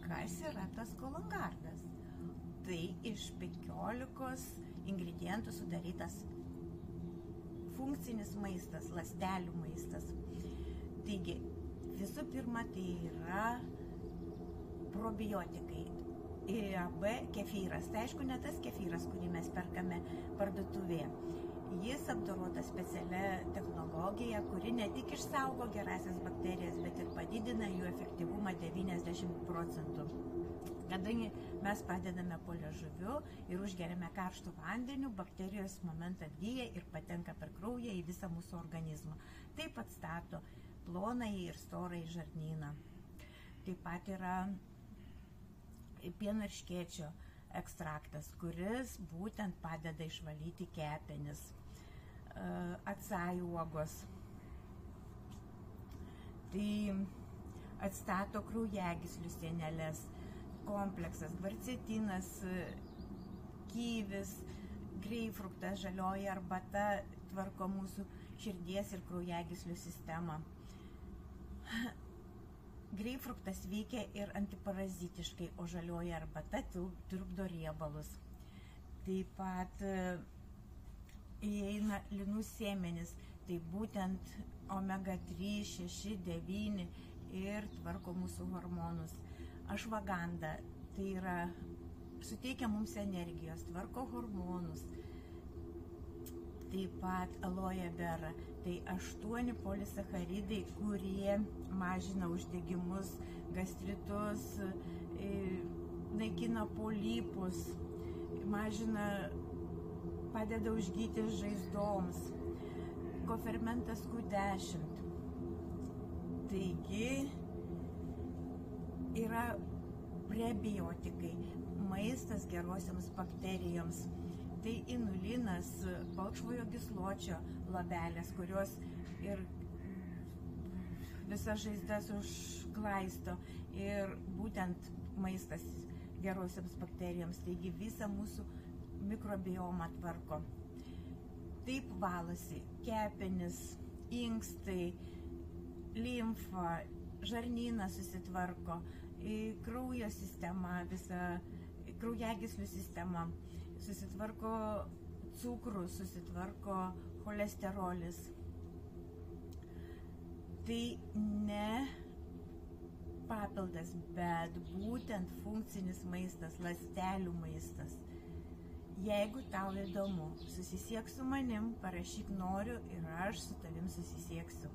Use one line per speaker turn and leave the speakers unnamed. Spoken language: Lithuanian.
Kas yra tas kolongardas? Tai iš 15 ingredientų sudarytas funkcinis maistas, ląstelių maistas. Taigi, visų pirma, tai yra probiotikai. AB kefyras. Tai aišku, ne tas kefyras, kurį mes perkame parduotuvėje. Jis apdorotas specialia technologija, kuri ne tik išsaugo gerasias bakterijas, bet ir padidina jų efektyvumą 90%. Kadangi mes padedame po liežuviu ir užgeriame karštų vandeniu, bakterijos momentą atgyja ir patenka per kraują į visą mūsų organizmą. Taip atstato plonąjį ir storąjį žarnyną. Taip pat yra pieno erškėčio ekstraktas, kuris būtent padeda išvalyti kepenis. Acai uogos. Tai atstato kraujagyslių sieneles. Kompleksas, kvarcetinas, kyvis, greipfruktas, žalioji arbata tvarko mūsų širdies ir kraujagyslių sistemą. Greipfruktas veikia ir antiparazitiškai, o žalioji arbata tirpdo riebalus. Taip pat įeina linų sėmenys, tai būtent omega 3, 6, 9 ir tvarko mūsų hormonus. Ašvaganda, tai yra suteikia mums energijos, tvarko hormonus. Taip pat aloe vera, tai 8 polisacharidai, kurie mažina uždegimus, gastritus, naikina polipus, padeda užgyti žaizdoms. Kofermentas Q10. Taigi yra prebiotikai, maistas gerosioms bakterijoms. Tai inulinas, balkšvojo gysločio labelės, kurios ir visas žaizdas užglaisto ir būtent maistas gerosioms bakterijoms, taigi visą mūsų mikrobiomą tvarko. Taip valosi kepenis, inkstai, limfa, žarnynas susitvarko, kraujo sistema, visa kraujagyslių sistema, susitvarko cukrus, susitvarko cholesterolis. Tai ne papildas, bet būtent funkcinis maistas, ląstelių maistas. Jeigu tau įdomu, susisiek su manim, parašyk noriu ir aš su tavim susisieksiu.